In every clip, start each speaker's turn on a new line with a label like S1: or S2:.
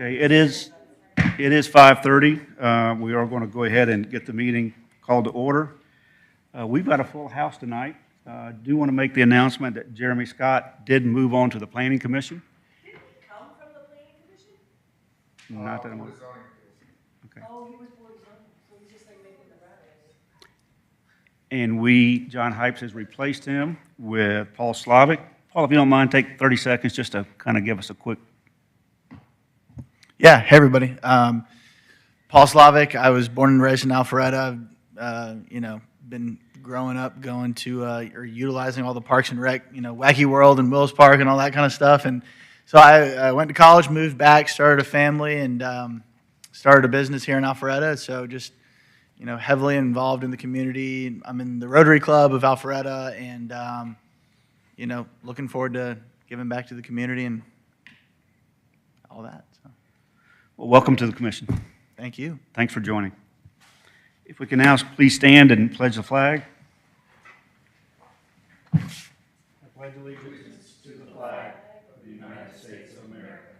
S1: Okay, it is 5:30. We are going to go ahead and get the meeting called to order. We've got a full house tonight. Do want to make the announcement that Jeremy Scott did move on to the Planning Commission.
S2: Didn't he come from the Planning Commission?
S1: Not that I'm aware. Okay.
S2: Oh, he was board of zoning, so he's just like making the rounds.
S1: And John Hypes has replaced him with Paul Slavic. Paul, if you don't mind, take 30 seconds just to kind of give us a quick.
S3: Yeah, hey everybody. Paul Slavic. I was born and raised in Alpharetta. Been growing up going to or utilizing all the parks and rec, Wacky World and Willis Park and all that kind of stuff. And so I went to college, moved back, started a family, and started a business here in Alpharetta. So just heavily involved in the community. I'm in the Rotary Club of Alpharetta, and looking forward to giving back to the community and all that. So.
S1: Well, welcome to the commission.
S3: Thank you.
S1: Thanks for joining. If we can now please stand and pledge the flag. I pledge allegiance to the flag of the United States of America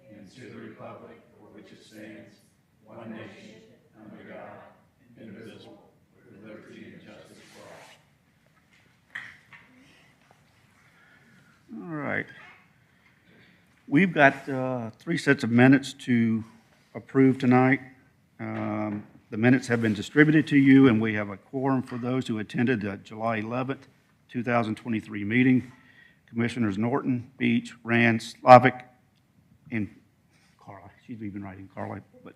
S1: and to the republic for which it stands, one nation, under God, indivisible, with liberty and justice for all. All right. We've got 3 sets of minutes to approve tonight. The minutes have been distributed to you, and we have a quorum for those who attended the July 11th, 2023 meeting. Commissioners Norton, Beach, Rand, Slavic, and Carla. She's even writing Carla. But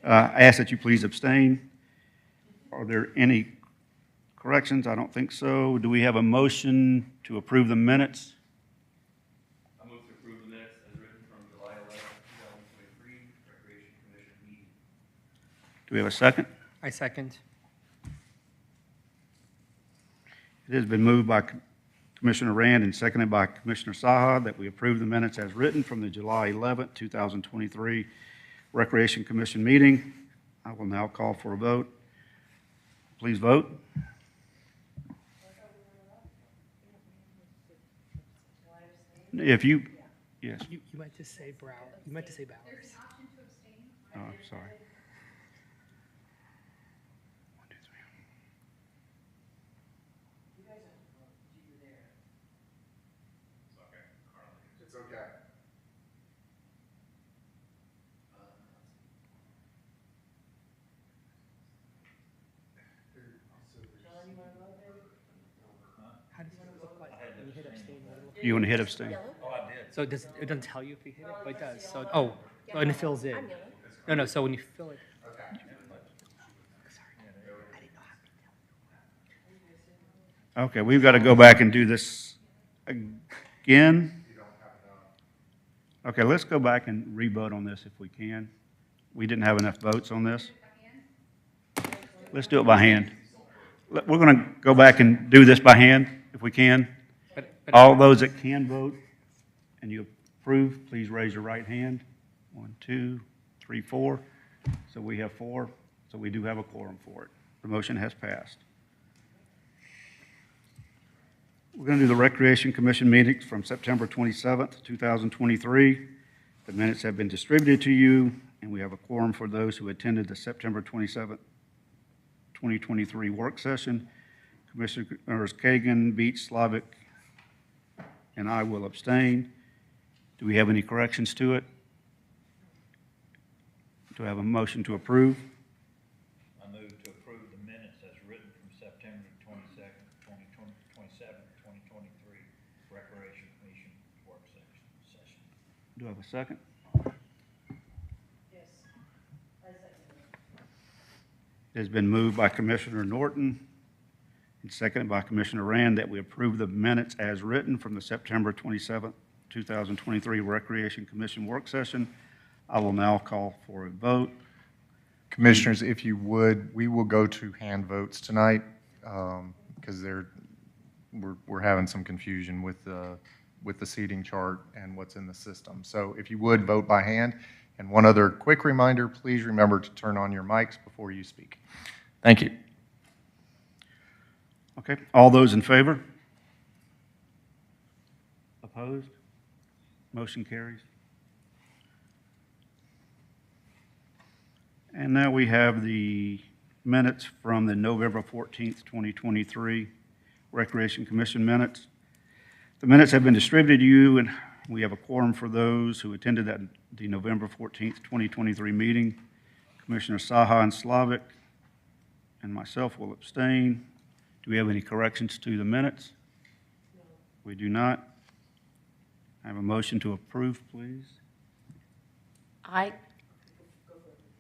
S1: I ask that you please abstain. Are there any corrections? I don't think so. Do we have a motion to approve the minutes?
S4: I move to approve the minutes as written from July 11th, 2023 Recreation Commission meeting.
S1: Do we have a second?
S5: I second.
S1: It has been moved by Commissioner Rand and seconded by Commissioner Saha that we approve the minutes as written from the July 11th, 2023 Recreation Commission meeting. I will now call for a vote. Please vote. If you, yes.
S5: You meant to say Brown. You meant to say Bowers.
S1: Oh, I'm sorry. 1, 2, 3.
S4: It's okay.
S5: How does it look like when you hit abstain? What it look
S1: You want to hit abstain?
S4: Oh, I did.
S5: So it doesn't tell you if you hit it, but it does. So and it fills in. No. So when you fill it.
S4: Okay.
S1: Okay, we've got to go back and do this again. Okay, let's go back and re-vote on this if we can. We didn't have enough votes on this. Let's do it by hand. We're going to go back and do this by hand if we can.
S5: But
S1: All those that can vote and you approve, please raise your right hand. 1, 2, 3, 4. So we have 4. So we do have a quorum for it. The motion has passed. We're going to do the Recreation Commission meetings from September 27th, 2023. The minutes have been distributed to you, and we have a quorum for those who attended the September 27th, 2023 work session. Commissioners Kagan, Beach, Slavic, and I will abstain. Do we have any corrections to it? Do I have a motion to approve?
S6: I move to approve the minutes as written from September 22nd, 2023 Recreation Commission work session.
S1: Do I have a second?
S2: Yes. I second it.
S1: It has been moved by Commissioner Norton and seconded by Commissioner Rand that we approve the minutes as written from the September 27th, 2023 Recreation Commission work session. I will now call for a vote.
S7: Commissioners, if you would, we will go to hand votes tonight because we're having some confusion with the seating chart and what's in the system. So if you would, vote by hand. And one other quick reminder, please remember to turn on your mics before you speak. Thank you.
S1: Okay, all those in favor? Opposed? Motion carries. And now we have the minutes from the November 14th, 2023 Recreation Commission minutes. The minutes have been distributed to you, and we have a quorum for those who attended the November 14th, 2023 meeting. Commissioner Saha and Slavic and myself will abstain. Do we have any corrections to the minutes? We do not. I have a motion to approve, please.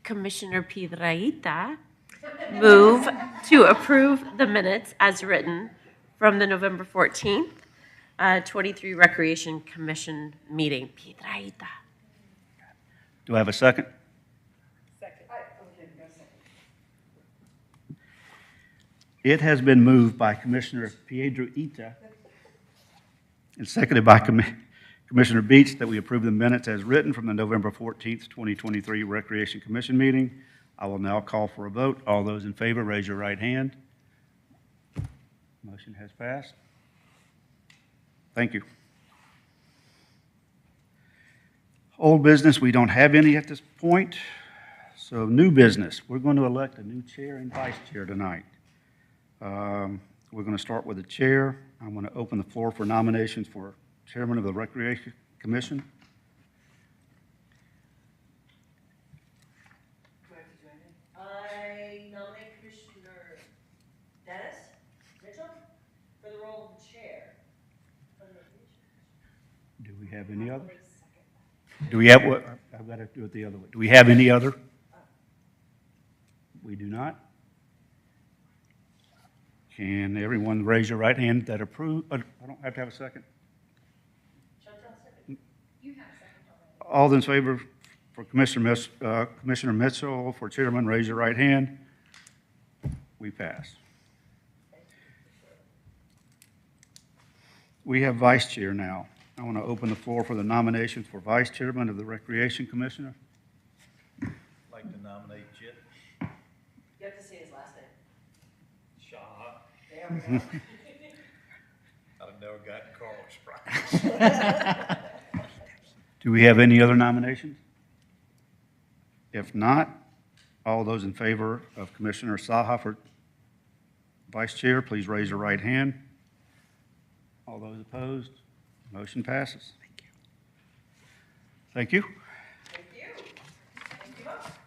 S8: Commissioner Piedrahita, move to approve the minutes as written from the November 14th, 23 Recreation Commission meeting. Piedrahita.
S1: Do I have a second?
S2: Second. Okay, go second.
S1: It has been moved by Commissioner Piedrahita and seconded by Commissioner Beach that we approve the minutes as written from the November 14th, 2023 Recreation Commission meeting. I will now call for a vote. All those in favor, raise your right hand. Motion has passed. Thank you. Old business, we don't have any at this point. So new business, we're going to elect a new chair and vice chair tonight. We're going to start with the chair. I'm going to open the floor for nominations for chairman of the Recreation Commission.
S2: Do I have to do anything? I nominate Commissioner Dennis Mitchell for the role of chair.
S1: Do we have any other? Do we have, what, I've got to do it the other way. Do we have any other? We do not. Can everyone raise your right hand that approve? I don't have to have a second. All those in favor for Commissioner Mitchell for chairman, raise your right hand. We pass. We have vice chair now. I want to open the floor for the nominations for vice chairman of the Recreation Commissioner.
S6: I'd like to nominate Chip
S2: You have to say his last name.
S6: Shaw.
S2: There we go.
S6: I've never gotten Carl's prize.
S1: Do we have any other nominations? If not, all those in favor of Commissioner Saha for vice chair, please raise your right hand. All those opposed, motion passes. Thank you.
S2: Thank you. Thank you both.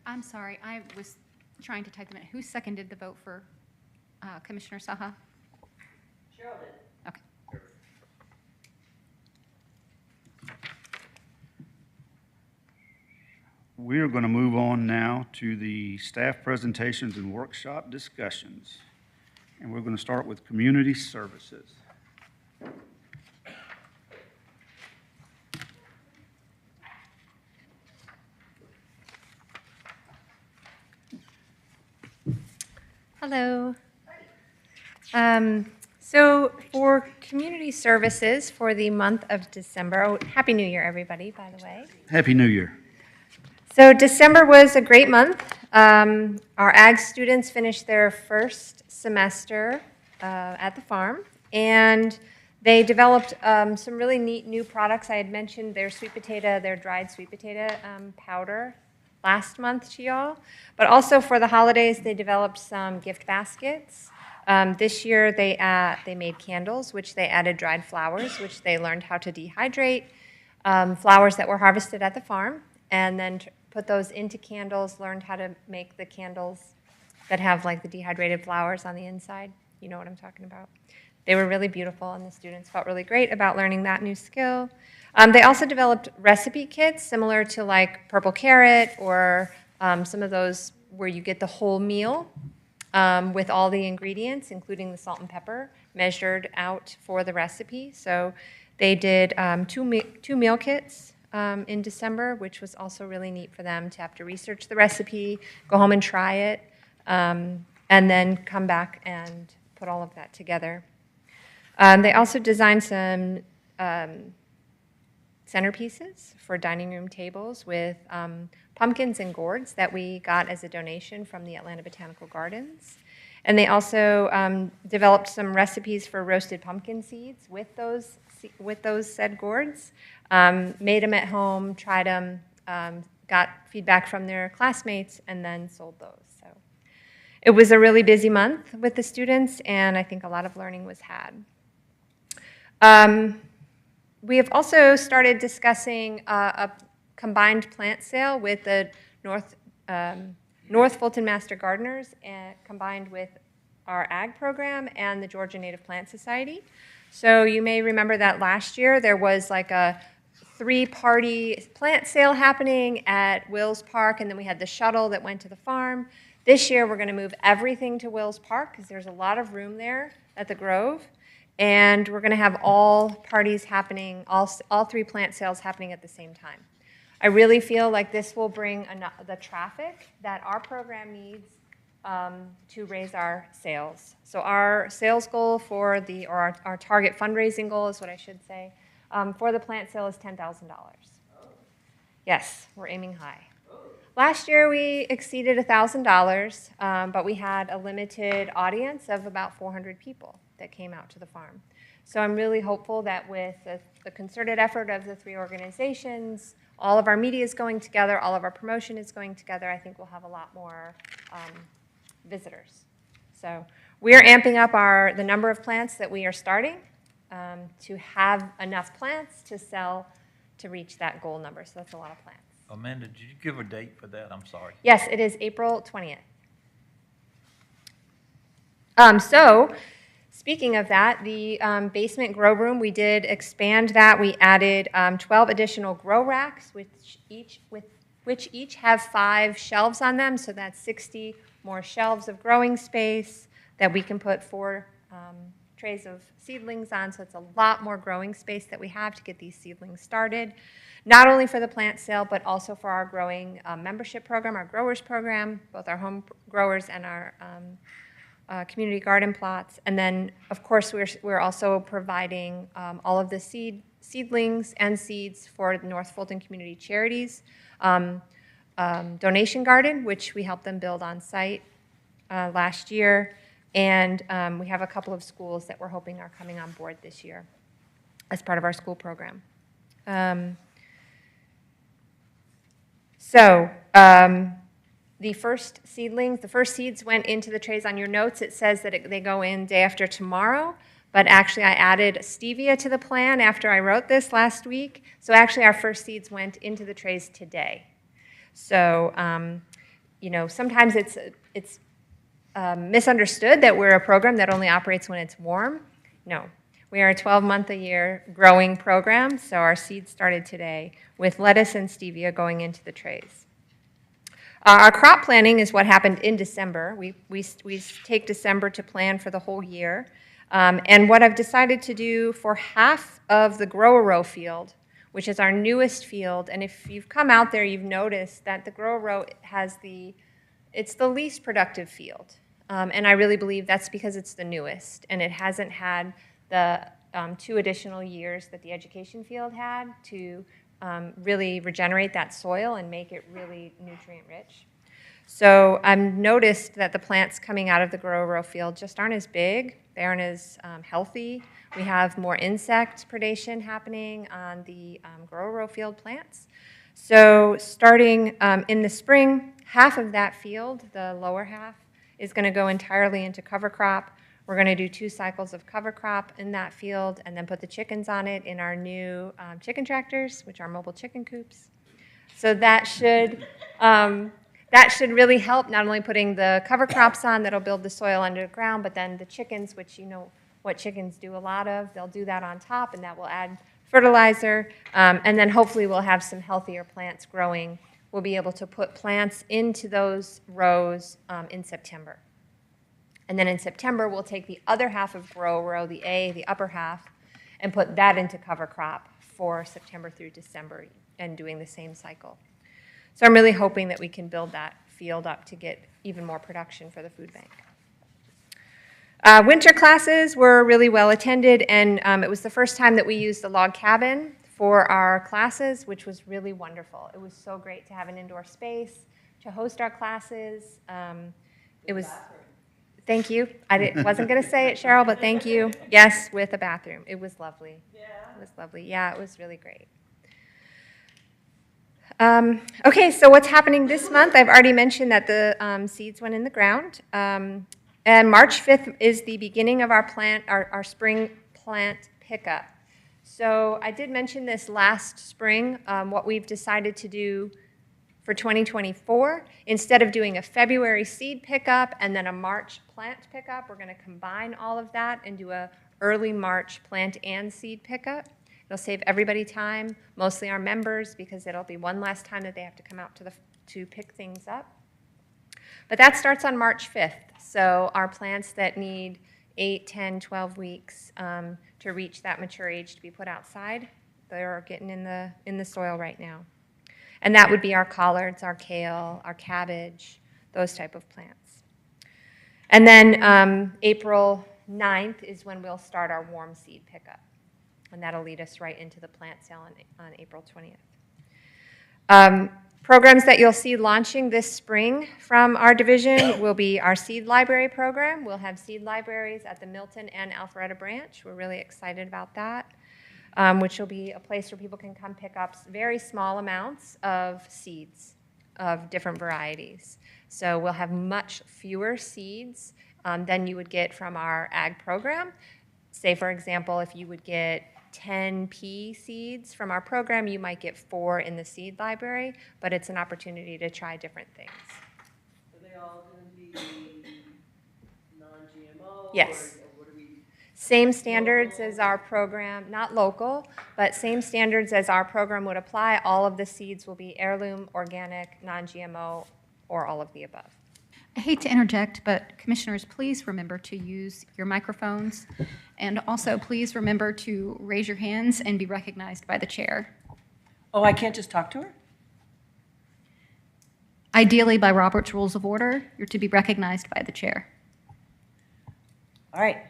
S9: I'm sorry, I was trying to type them in. Who seconded the vote for Commissioner Saha?
S2: Cheryl did.
S9: Okay.
S1: We are going to move on now to the staff presentations and workshop discussions. And we're going to start with community services.
S10: Hello. So for community services for the month of December, oh, Happy New Year, everybody, by the way.
S1: Happy New Year.
S10: So December was a great month. Our ag students finished their first semester at the farm, and they developed some really neat new products. I had mentioned their sweet potato, their dried sweet potato powder last month to y'all. But also for the holidays, they developed some gift baskets. This year, they made candles, which they added dried flowers, which they learned how to dehydrate, flowers that were harvested at the farm, and then put those into candles, learned how to make the candles that have like the dehydrated flowers on the inside. You know what I'm talking about. They were really beautiful, and the students felt really great about learning that new skill. They also developed recipe kits similar to like purple carrot or some of those where you get the whole meal with all the ingredients, including the salt and pepper, measured out for the recipe. So they did two meal kits in December, which was also really neat for them to have to research the recipe, go home and try it, and then come back and put all of that together. They also designed some centerpieces for dining room tables with pumpkins and gourds that we got as a donation from the Atlanta Botanical Gardens. And they also developed some recipes for roasted pumpkin seeds with those with those said gourds. Made them at home, tried them, got feedback from their classmates, and then sold those. So it was a really busy month with the students, and I think a lot of learning was had. We have also started discussing a combined plant sale with the North Fulton Master Gardeners, combined with our ag program and the Georgia Native Plant Society. So you may remember that last year there was like a 3-party plant sale happening at Wills Park, and then we had the shuttle that went to the farm. This year we're going to move everything to Wills Park because there's a lot of room there at the Grove. And we're going to have all parties happening, all 3 plant sales happening at the same time. I really feel like this will bring the traffic that our program needs to raise our sales. So our sales goal for our target fundraising goal is what I should say, for the plant sale is $10,000. Yes, we're aiming high. Last year we exceeded $1,000, but we had a limited audience of about 400 people that came out to the farm. So I'm really hopeful that with the concerted effort of the 3 organizations, all of our media is going together, all of our promotion is going together, I think we'll have a lot more visitors. So we are amping up the number of plants that we are starting to have enough plants to sell to reach that goal number. So that's a lot of plants.
S6: Amanda, did you give a date for that? I'm sorry.
S10: Yes, it is April 20th. So speaking of that, the basement grow room, we did expand that. We added 12 additional grow racks, which each have 5 shelves on them. So that's 60 more shelves of growing space that we can put 4 trays of seedlings on. So it's a lot more growing space that we have to get these seedlings started, not only for the plant sale, but also for our growing membership program, our growers program, both our home growers and our community garden plots. And then, of course, we're also providing all of the seedlings and seeds for the North Fulton Community Charities donation garden, which we helped them build on site last year. And we have a couple of schools that we're hoping are coming on board this year as part of our school program. The first seeds went into the trays on your notes. It says that they go in day after tomorrow, but actually I added stevia to the plan after I wrote this last week. So actually our first seeds went into the trays today. So, sometimes it's misunderstood that we're a program that only operates when it's warm. No, we are a 12-month-a-year growing program, so our seeds started today with lettuce and stevia going into the trays. Our crop planning is what happened in December. We take December to plan for the whole year. And what I've decided to do for half of the grow-a-row field, which is our newest field, and if you've come out there, you've noticed that the grow-a-row it's the least productive field. And I really believe that's because it's the newest, and it hasn't had the 2 additional years that the education field had to really regenerate that soil and make it really nutrient rich. So I've noticed that the plants coming out of the grow-a-row field just aren't as big, they aren't as healthy. We have more insect predation happening on the grow-a-row field plants. So starting in the spring, half of that field, the lower half, is going to go entirely into cover crop. We're going to do 2 cycles of cover crop in that field and then put the chickens on it in our new chicken tractors, which are mobile chicken coops. So that should really help, not only putting the cover crops on that'll build the soil underground, but then the chickens, which you know what chickens do a lot of, they'll do that on top, and that will add fertilizer. And then hopefully we'll have some healthier plants growing. We'll be able to put plants into those rows in September. And then in September, we'll take the other half of grow-a-row, the upper half, and put that into cover crop for September through December and doing the same cycle. So I'm really hoping that we can build that field up to get even more production for the food bank. Winter classes were really well attended, and it was the first time that we used the log cabin for our classes, which was really wonderful. It was so great to have an indoor space to host our classes. It was Thank you. Wasn't going to say it, Cheryl, but thank you. Yes, with a bathroom. It was lovely.
S2: Yeah.
S10: It was lovely. Yeah, it was really great. Okay, so what's happening this month? I've already mentioned that the seeds went in the ground. And March 5th is the beginning of our spring plant pickup. So I did mention this last spring, what we've decided to do for 2024. Instead of doing a February seed pickup and then a March plant pickup, we're going to combine all of that and do a early March plant and seed pickup. It'll save everybody time, mostly our members, because it'll be one last time that they have to come out to pick things up. But that starts on March 5th. So our plants that need 8, 10, 12 weeks to reach that mature age to be put outside, they're getting in the soil right now. And that would be our collards, our kale, our cabbage, those type of plants. And then April 9th is when we'll start our warm seed pickup. And that'll lead us right into the plant sale on April 20th. Programs that you'll see launching this spring from our division will be our seed library program. We'll have seed libraries at the Milton and Alpharetta branch. We're really excited about that, which will be a place where people can come pick up very small amounts of seeds of different varieties. So we'll have much fewer seeds than you would get from our ag program. Say, for example, if you would get 10 pea seeds from our program, you might get 4 in the seed library, but it's an opportunity to try different things.
S2: Are they all going to be non-GMO?
S10: Yes.
S2: Or what do we?
S10: Same standards as our program, not local, but same standards as our program would apply. All of the seeds will be heirloom, organic, non-GMO, or all of the above.
S9: I hate to interject, but commissioners, please remember to use your microphones. And also, please remember to raise your hands and be recognized by the chair.
S2: Oh, I can't just talk to her?
S9: Ideally, by Robert's Rules of Order, you're to be recognized by the chair.
S2: All right.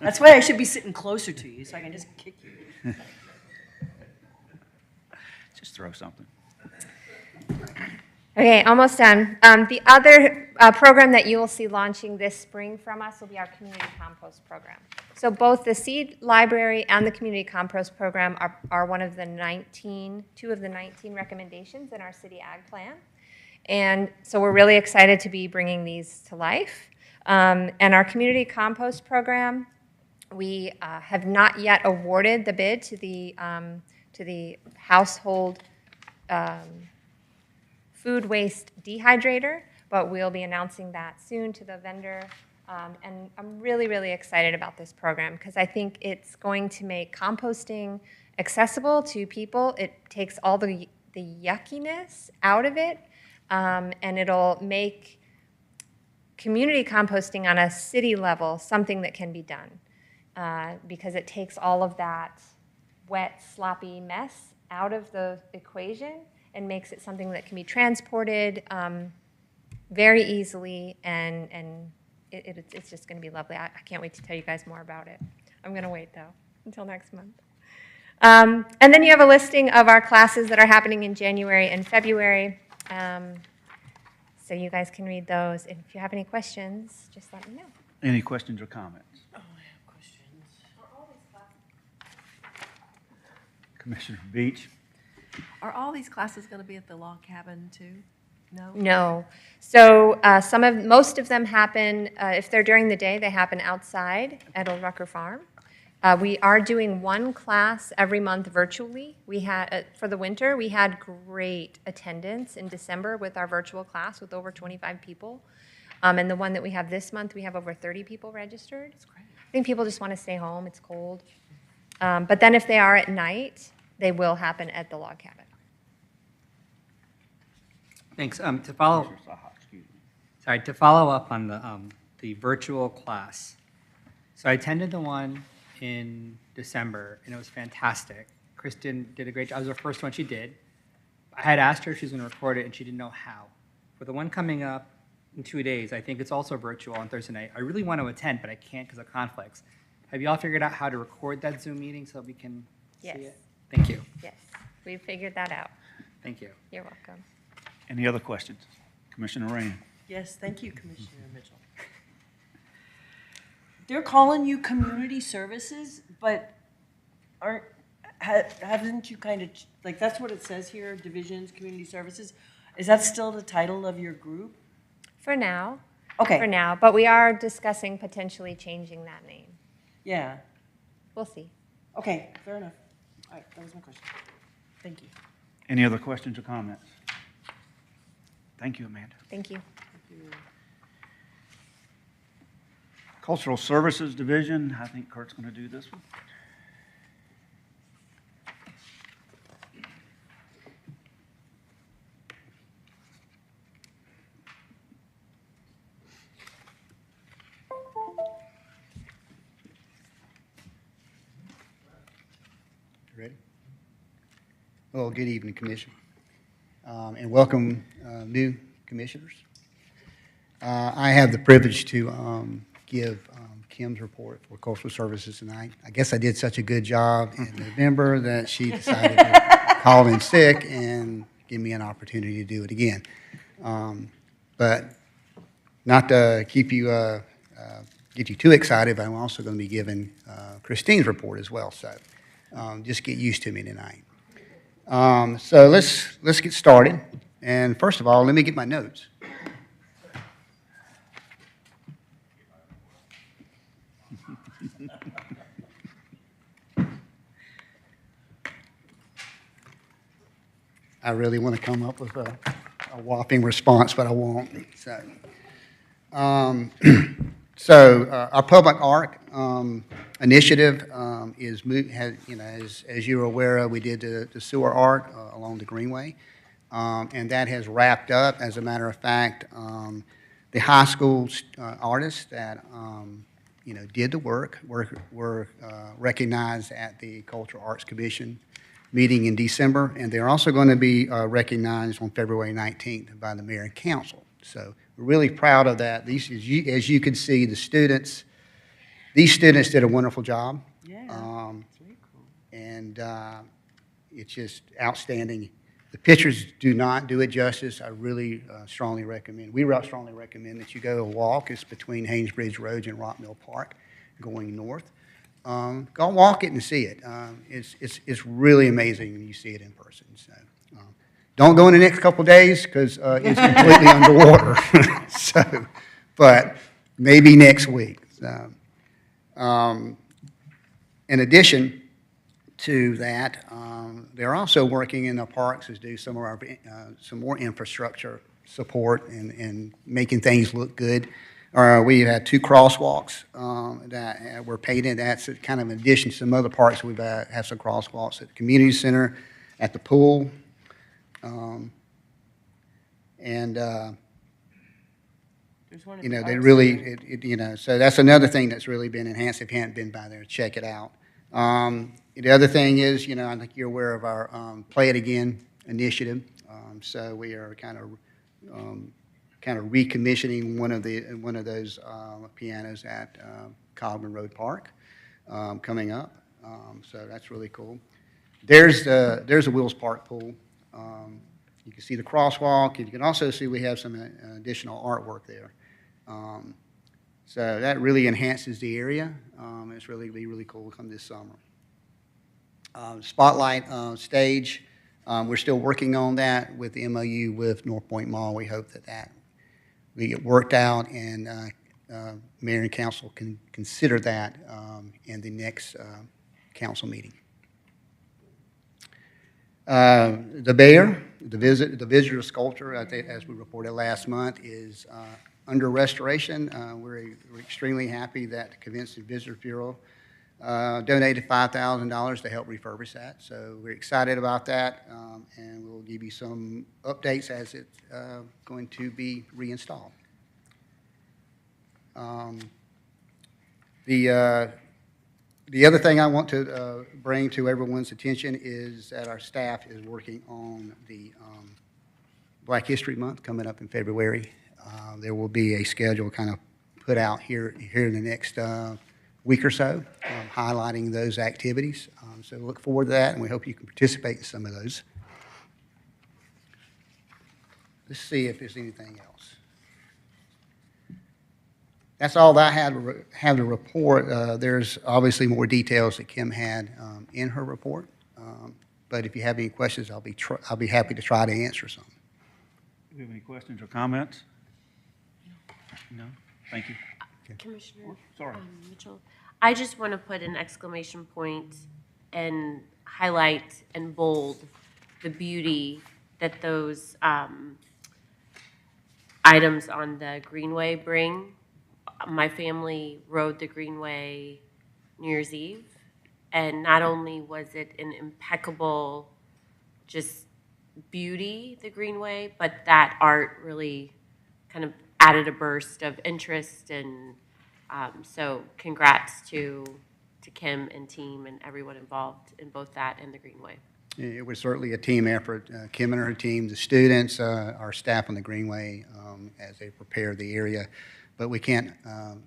S2: That's why I should be sitting closer to you, so I can just kick you.
S1: Just throw something.
S10: Okay, almost done. The other program that you will see launching this spring from us will be our community compost program. So both the seed library and the community compost program are two of the 19 recommendations in our city ag plan. And so we're really excited to be bringing these to life. And our community compost program, we have not yet awarded the bid to the household food waste dehydrator, but we'll be announcing that soon to the vendor. And I'm really, really excited about this program because I think it's going to make composting accessible to people. It takes all the yuckiness out of it, and it'll make community composting on a city level something that can be done because it takes all of that wet, sloppy mess out of the equation and makes it something that can be transported very easily, and it's just going to be lovely. I can't wait to tell you guys more about it. I'm going to wait, though, until next month. And then you have a listing of our classes that are happening in January and February, so you guys can read those. And if you have any questions, just let me know.
S1: Any questions or comments?
S2: Oh, I have questions.
S1: Commissioner Beach?
S11: Are all these classes going to be at the log cabin too? No?
S10: No. So most of them happen, if they're during the day, they happen outside at Old Rucker Farm. We are doing one class every month virtually. We had, for the winter, we had great attendance in December with our virtual class with over 25 people. And the one that we have this month, we have over 30 people registered. That's great. I think people just want to stay home. It's cold. But then if they are at night, they will happen at the log cabin.
S5: Thanks. To follow up on the virtual class. So I attended the one in December, and it was fantastic. Kristen did a great job. It was the first one she did. I had asked her if she was going to record it, and she didn't know how. For the one coming up in 2 days, I think it's also virtual on Thursday night. I really want to attend, but I can't because of conflicts. Have you all figured out how to record that Zoom meeting so that we can see it? Thank you.
S10: Yes, we figured that out.
S5: Thank you.
S10: You're welcome.
S1: Any other questions? Commissioner Rain?
S2: Yes, thank you, Commissioner Mitchell. They're calling you community services, but haven't you kind of, like, that's what it says here, divisions, community services. Is that still the title of your group?
S10: For now.
S2: Okay.
S10: For now, but we are discussing potentially changing that name.
S2: Yeah,
S10: We'll see.
S2: okay, fair enough. All right, that was my question. Thank you.
S1: Any other questions or comments? Thank you, Amanda.
S10: Thank you.
S1: Cultural Services Division, I think Kurt's going to do this one.
S12: Ready? Well, good evening, Commission, and welcome new commissioners. I have the privilege to give Kim's report for Cultural Services tonight. I guess I did such a good job in November that she decided to call in sick and give me an opportunity to do it again. But not to keep you, get you too excited, but I'm also going to be giving Christine's report as well. So just get used to me tonight. So let's get started. And first of all, let me get my notes. I really want to come up with a whopping response, but I won't. So, our public art initiative is, as you're aware of, we did the sewer art along the Greenway, and that has wrapped up. As a matter of fact, the high school artists that did the work were recognized at the Cultural Arts Commission meeting in December, and they're also going to be recognized on February 19th by the mayor and council. So we're really proud of that. These, as you can see, these students did a wonderful job.
S2: Yeah, it's very cool.
S12: And it's just outstanding. The pictures do not do it justice. I really strongly recommend that you go a walk. It's between Haynesbridge Road and Rockmill Park going north. Go walk it and see it. It's really amazing when you see it in person. So don't go in the next couple of days because it's completely underwater. So, but maybe next week. So, in addition to that, they're also working in the parks to do some of our some more infrastructure support and making things look good. We had 2 crosswalks that were painted. That's kind of in addition to some other parks. We've have some crosswalks at the community center, at the pool, and they really, so that's another thing that's really been enhanced. If you haven't been by there, check it out. The other thing is, I think you're aware of our Play It Again initiative. So we are kind of recommissioning one of those pianos at Cogman Road Park coming up. So that's really cool. There's a Wills Park pool. You can see the crosswalk, and you can also see we have some additional artwork there. So that really enhances the area. It's really be really cool to come this summer. Spotlight stage. We're still working on that with the MOU with North Point Mall. We hope that we get worked out, and mayor and council can consider that in the next council meeting. The bear, the visitor sculpture, I think, as we reported last month, is under restoration. We're extremely happy that the Convention Visitor Bureau donated $5,000 to help refurbish that. So we're excited about that, and we'll give you some updates as it's going to be reinstalled. The other thing I want to bring to everyone's attention is that our staff is working on the Black History Month coming up in February. There will be a schedule kind of put out here in the next week or so, highlighting those activities. So look forward to that, and we hope you can participate in some of those. Let's see if there's anything else. That's all that I have to report. There's obviously more details that Kim had in her report. But if you have any questions, I'll be happy to try to answer some.
S1: Do you have any questions or comments? No? Thank you.
S8: Commissioner
S1: Sorry.
S8: Mitchell, I just want to put an exclamation point and highlight and bold the beauty that those items on the Greenway bring. My family rode the Greenway New Year's Eve, and not only was it an impeccable just beauty, the Greenway, but that art really kind of added a burst of interest, and so congrats to Kim and team and everyone involved in both that and the Greenway.
S12: It was certainly a team effort. Kim and her team, the students, our staff on the Greenway, as they prepare the area. But we can't,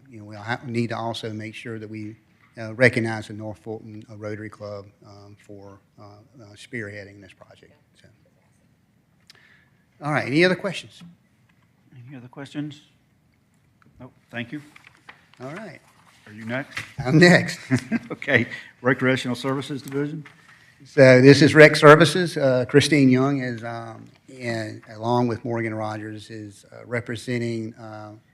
S12: we'll need to also make sure that we recognize the North Fulton Rotary Club for spearheading this project. So. All right, any other questions?
S1: Any other questions? No, thank you.
S12: All right.
S1: Are you next?
S12: I'm next.
S1: Okay, Recreational Services Division.
S12: So this is Rec Services. Christine Young is, along with Morgan Rogers, is representing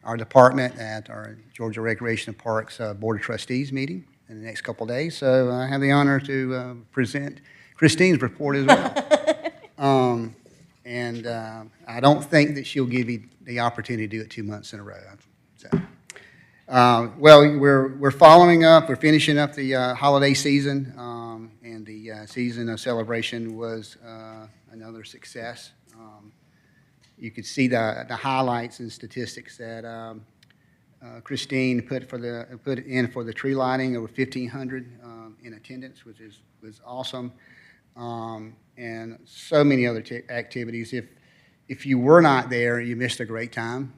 S12: our department at our Georgia Recreation and Parks Board of Trustees meeting in the next couple of days. So I have the honor to present Christine's report as well. And I don't think that she'll give you the opportunity to do it 2 months in a row. So, well, we're following up. We're finishing up the holiday season, and the season of celebration was another success. You could see the highlights and statistics that Christine put in for the tree lighting, over 1,500 in attendance, which was awesome. And so many other activities. If you were not there, you missed a great time.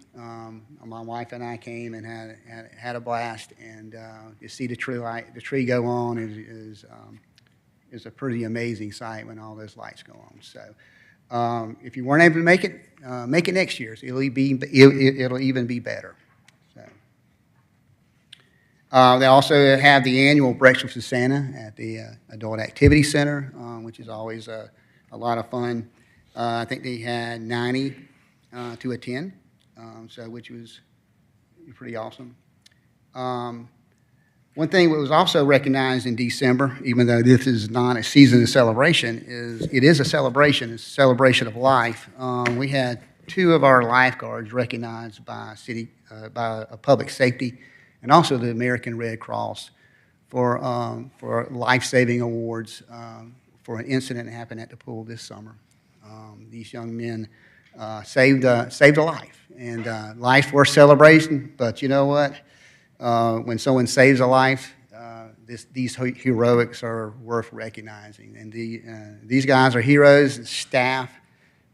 S12: My wife and I came and had a blast, and to see the tree go on is a pretty amazing sight when all those lights go on. So if you weren't able to make it next year. So it'll even be better. So. They also have the annual Breakfast with Santa at the Adult Activity Center, which is always a lot of fun. I think they had 90 to attend, which was pretty awesome. One thing that was also recognized in December, even though this is not a season of celebration, it is a celebration. It's a celebration of life. We had 2 of our lifeguards recognized by public safety, and also the American Red Cross for life-saving awards for an incident that happened at the pool this summer. These young men saved a life, and life's worth celebrating. But you know what? When someone saves a life, these heroics are worth recognizing. And these guys are heroes, and staff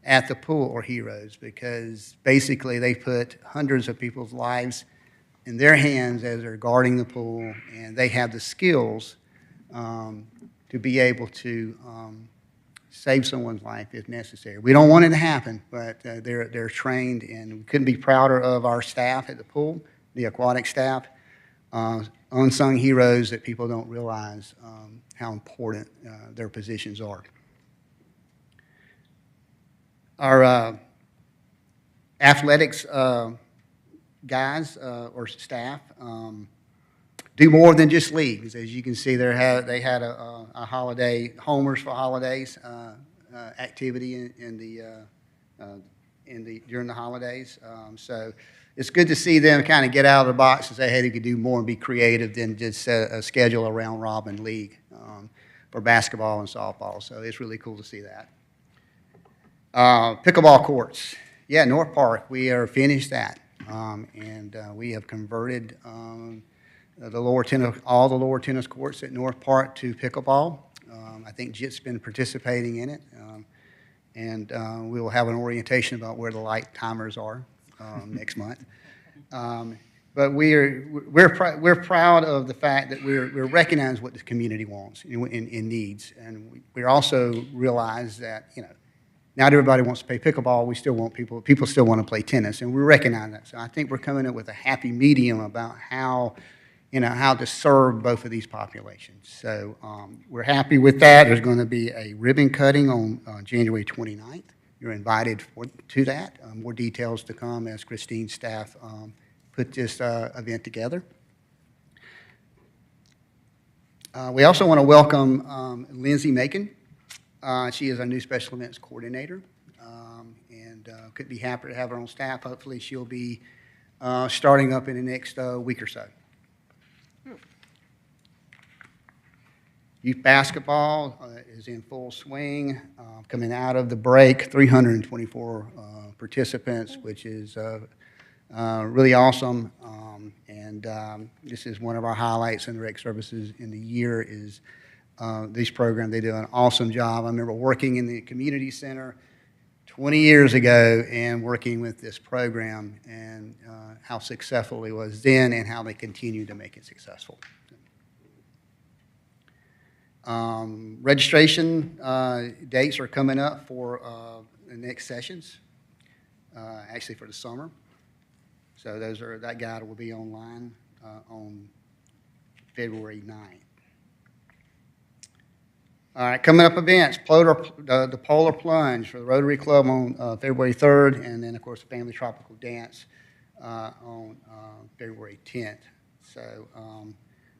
S12: at the pool are heroes, because basically they put hundreds of people's lives in their hands as they're guarding the pool, and they have the skills to be able to save someone's life if necessary. We don't want it to happen, but they're trained, and we couldn't be prouder of our staff at the pool, the aquatic staff, unsung heroes that people don't realize how important their positions are. Our athletics guys or staff do more than just leagues. As you can see, they had a holiday, Homers for Holidays activity during the holidays. So it's good to see them kind of get out of the box and say, hey, they could do more and be creative than just set a schedule around Robin League for basketball and softball. So it's really cool to see that. Pickleball courts. Yeah, North Park, we are finished that. And we have converted all the lower tennis courts at North Park to pickleball. I think JIT's been participating in it. And we will have an orientation about where the light timers are next month. But we're proud of the fact that we're recognizing what the community wants and needs. And we also realize that, not everybody wants to play pickleball. We still want people still want to play tennis, and we recognize that. So I think we're coming up with a happy medium about how to serve both of these populations. So we're happy with that. There's going to be a ribbon cutting on January 29th. You're invited to that. More details to come as Christine's staff put this event together. We also want to welcome Lindsay Macon. She is our new special events coordinator, and could be happy to have her on staff. Hopefully she'll be starting up in the next week or so. Youth basketball is in full swing. Coming out of the break, 324 participants, which is really awesome. This is one of our highlights in the rec services in the year is these programs. They do an awesome job. I remember working in the community center 20 years ago and working with this program and how successful it was then and how they continue to make it successful. Registration dates are coming up for the next sessions, actually for the summer. So that guide will be online on February 9th. All right, coming up events, the Polar Plunge for the Rotary Club on February 3rd, and then, of course, the Family Tropical Dance on February 10th. So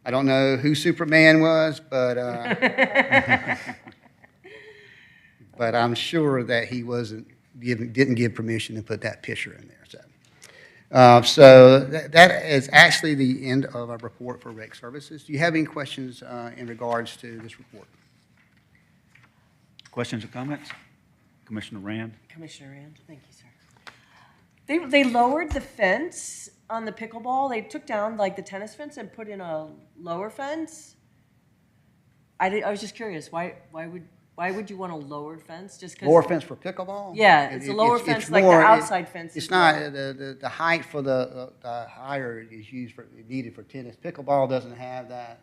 S12: I don't know who Superman was, but but I'm sure that he didn't give permission to put that picture in there. So that is actually the end of our report for rec services. Do you have any questions in regards to this report?
S1: Questions or comments? Commissioner Rand?
S2: Commissioner Rand, thank you, sir. They lowered the fence on the pickleball. They took down like the tennis fence and put in a lower fence. I was just curious, why would you want a lower fence? Just 'cause
S12: Lower fence for pickleball?
S2: Yeah, it's a lower fence, like the outside fence.
S12: It's not, the height for the higher is needed for tennis. Pickleball doesn't have that,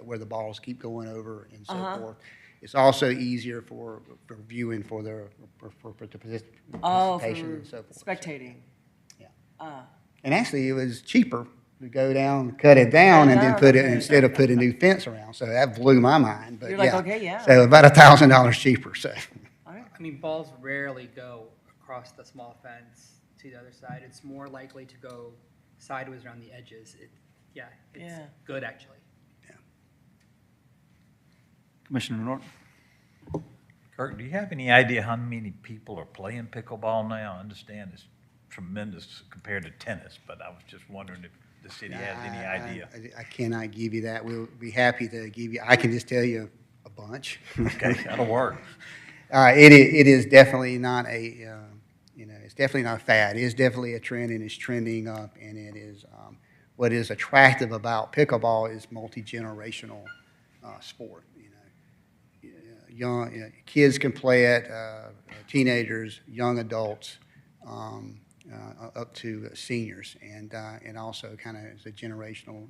S12: where the balls keep going over and so forth. It's also easier for viewing for participation and so forth.
S2: Spectating.
S12: Yeah. And actually, it was cheaper to go down, cut it down, and then put it, instead of putting a new fence around. So that blew my mind. But
S2: you're like, okay, yeah.
S12: So about $1,000 cheaper, so.
S5: I mean, balls rarely go across the small fence to the other side. It's more likely to go sideways around the edges. It's good, actually.
S12: Yeah.
S1: Commissioner Norton?
S6: Kirk, do you have any idea how many people are playing pickleball now? I understand it's tremendous compared to tennis, but I was just wondering if the city has any idea.
S12: I cannot give you that. We'll be happy to give you, I can just tell you a bunch.
S6: Okay, that'll work.
S12: It is definitely not it's definitely not a fad. It is definitely a trend, and it's trending up, and it is, what is attractive about pickleball is multi-generational sport. Young kids can play it, teenagers, young adults, up to seniors, and also kind of as a generational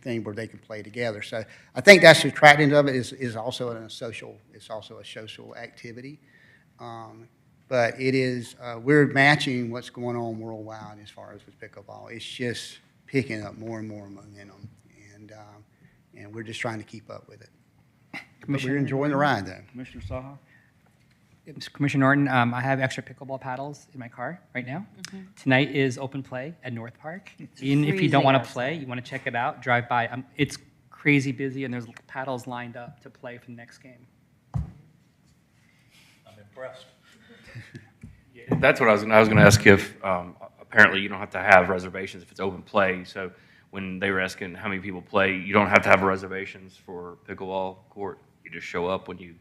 S12: thing where they can play together. So I think that's the attracting of it is also it's also a social activity. But it is, we're matching what's going on worldwide as far as with pickleball. It's just picking up more and more momentum, and we're just trying to keep up with it. But we're enjoying the ride, though.
S1: Commissioner Saha?
S5: Commissioner Norton, I have extra pickleball paddles in my car right now. Tonight is open play at North Park. Even if you don't want to play, you want to check it out, drive by. It's crazy busy, and there's paddles lined up to play for the next game.
S6: I'm impressed.
S4: That's what I was going to ask if, apparently you don't have to have reservations if it's open play. So when they were asking how many people play, you don't have to have reservations for pickleball court. You just show up when you.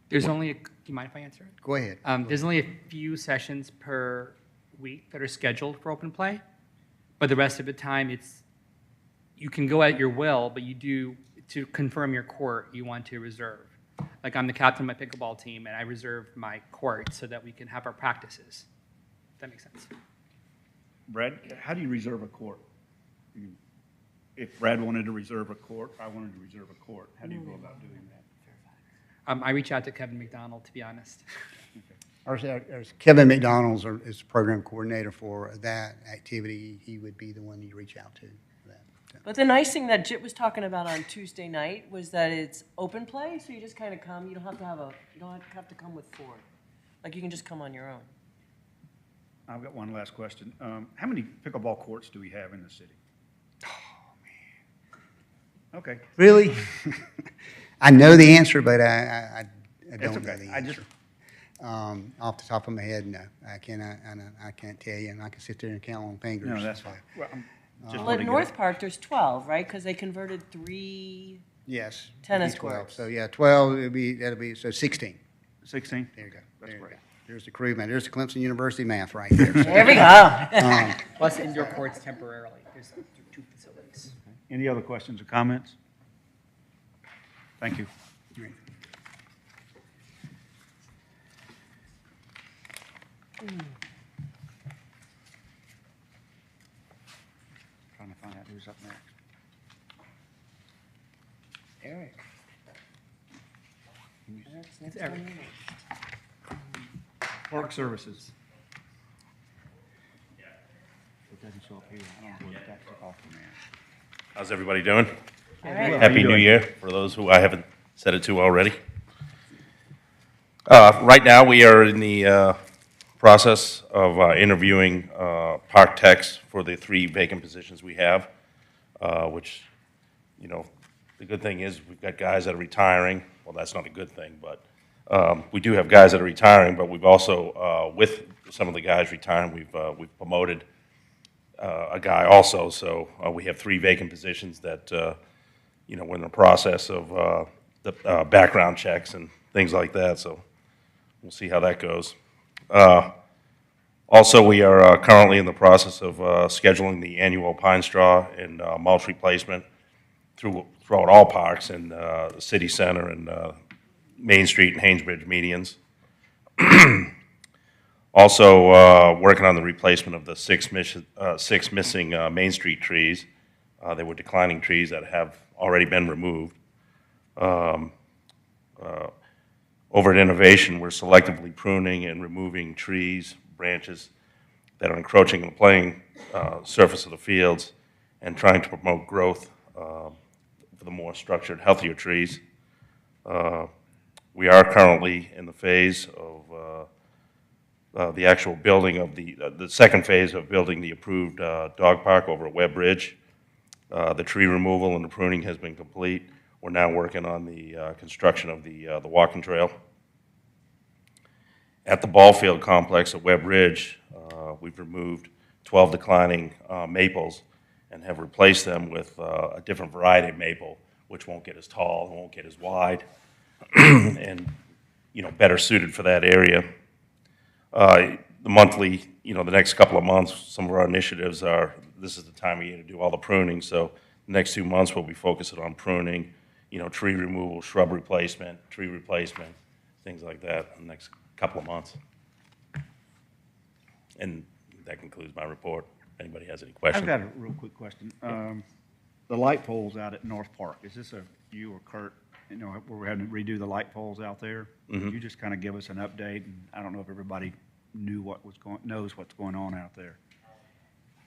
S5: There's only, do you mind if I answer it?
S12: Go ahead.
S5: There's only a few sessions per week that are scheduled for open play, but the rest of the time you can go at your will, but to confirm your court, you want to reserve. Like I'm the captain of my pickleball team, and I reserve my court so that we can have our practices. If that makes sense.
S1: Brad, how do you reserve a court? If Brad wanted to reserve a court, I wanted to reserve a court, how do you go about doing that?
S5: I reach out to Kevin McDonald, to be honest.
S12: Kevin McDonald's is the program coordinator for that activity. He would be the one you reach out to for that.
S2: But the nice thing that Jit was talking about on Tuesday night was that it's open play, so you just kind of come. You don't have to have to come with four. Like you can just come on your own.
S1: I've got one last question. How many pickleball courts do we have in the city? Okay.
S12: Really? I know the answer, but I
S1: It's
S12: don't know
S1: okay.
S12: the
S1: I just-
S12: answer. Off the top of my head, no. I can't tell you, and I can sit there and count on fingers.
S1: No, that's fine. Well, I'm just
S2: Well,
S1: wanted
S2: at
S1: to get
S2: North
S1: it.
S2: Park, there's 12, right? Because they converted 3.
S12: Yes. it'd be
S2: Tennis
S12: 12.
S2: courts.
S12: So, yeah, 12, that'll be, so 16.
S1: 16?
S12: There you go.
S1: That's
S12: There you
S1: great.
S12: go. There's the crew, man. There's the Clemson University math right there. So,
S2: There we go.
S5: Plus indoor courts temporarily. There's 2 facilities.
S1: Any other questions or comments? Thank you.
S12: Great.
S1: Trying to find out who's up next.
S2: Eric. Eric's next
S5: Eric.
S2: on the list.
S1: Park Services. It doesn't show up here. I don't know what that's off the man.
S13: How's everybody doing?
S2: All right.
S1: How
S13: Happy
S1: you
S13: New
S1: doing?
S13: Year for those who I haven't said it to already. Right now, we are in the process of interviewing park techs for the 3 vacant positions we have, which, you know, the good thing is we've got guys that are retiring. Well, that's not a good thing, but we do have guys that are retiring, but we've also, with some of the guys retiring, we've promoted a guy also. So we have 3 vacant positions that, you know, we're in the process of the background checks and things like that. So we'll see how that goes. Also, we are currently in the process of scheduling the annual pine straw and mulch replacement throughout all parks in the city center and Main Street and Haynesbridge medians. Also, working on the replacement of the 6 missing Main Street trees. They were declining trees that have already been removed. Over at Innovation, we're selectively pruning and removing trees, branches that are encroaching on the playing surface of the fields and trying to promote growth for the more structured, healthier trees. We are currently in the phase of the actual building of the second phase of building the approved dog park over at Webb Ridge. The tree removal and the pruning has been complete. We're now working on the construction of the walking trail. At the ball field complex at Webb Ridge, we've removed 12 declining maples and have replaced them with a different variety of maple, which won't get as tall, won't get as wide, and, you know, better suited for that area. The monthly, you know, the next couple of months, some of our initiatives are, this is the time of year to do all the pruning, so the next 2 months we'll be focusing on pruning, you know, tree removal, shrub replacement, tree replacement, things like that in the next couple of months. And that concludes my report. If anybody has any questions.
S1: I've got a real quick question. The light poles out at North Park, is this you or Kurt, you know, where we're having to redo the light poles out there?
S13: Mhm.
S1: You just kind of give us an update, and I don't know if everybody knows what's going on out there.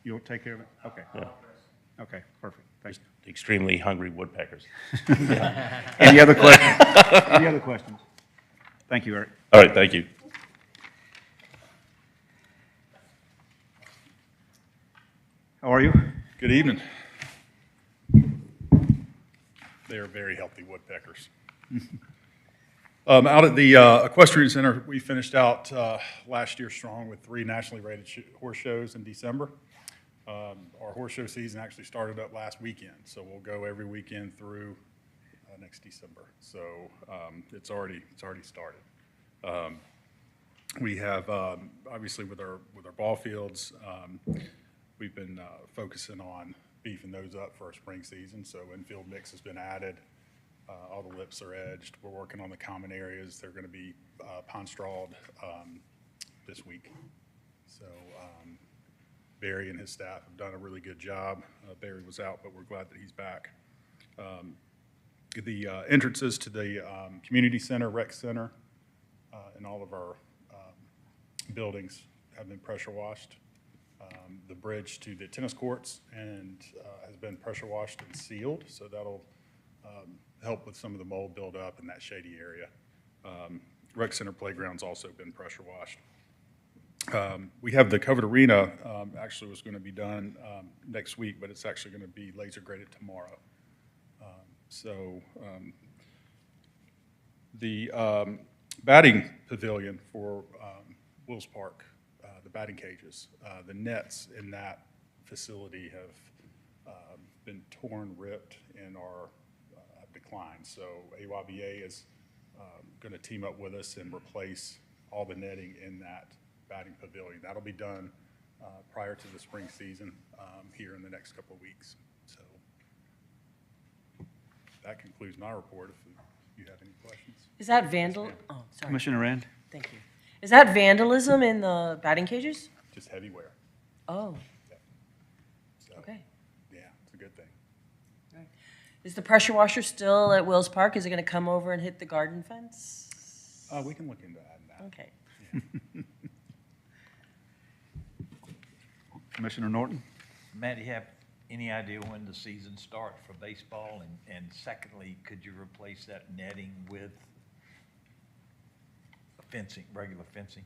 S1: You'll take care of it? Okay.
S13: Yeah.
S1: Okay, perfect. Thanks.
S13: Extremely hungry woodpeckers.
S1: Any other questions? Any other questions? Thank you, Eric.
S13: All right, thank you.
S1: How are you?
S14: Good evening. They are very healthy woodpeckers. Out at the Equestrian Center, we finished out last year strong with 3 nationally rated horse shows in December. Our horse show season actually started up last weekend, so we'll go every weekend through next December. So it's already started. We have obviously with our ball fields, we've been focusing on beefing those up for our spring season. So infield mix has been added. All the lips are edged. We're working on the common areas. They're going to be pine strawed this week. So Barry and his staff have done a really good job. Barry was out, but we're glad that he's back. The entrances to the community center, rec center, and all of our buildings have been pressure washed. The bridge to the tennis courts and has been pressure washed and sealed, so that'll help with some of the mold buildup in that shady area. Rec Center playground's also been pressure washed. We have the covered arena, actually was going to be done next week, but it's actually going to be laser graded tomorrow. The batting pavilion for Wills Park, the batting cages, the nets in that facility have been torn, ripped, and are have declined. So AYBA is going to team up with us and replace all the netting in that batting pavilion. That'll be done prior to the spring season here in the next couple of weeks. So that concludes my report. If you have any questions.
S2: Is that vandal? Oh, sorry.
S1: Commissioner Rand?
S2: Thank you. Is that vandalism in the batting cages?
S14: Just heavy wear.
S2: Oh,
S14: So,
S2: okay.
S14: yeah, it's a good thing.
S2: Right. Is the pressure washer still at Wills Park? Is it going to come over and hit the garden fence?
S14: We can look into that.
S2: Okay.
S1: Commissioner Norton?
S6: Matt, do you have any idea when the season starts for baseball? And secondly, could you replace that netting with fencing, regular fencing?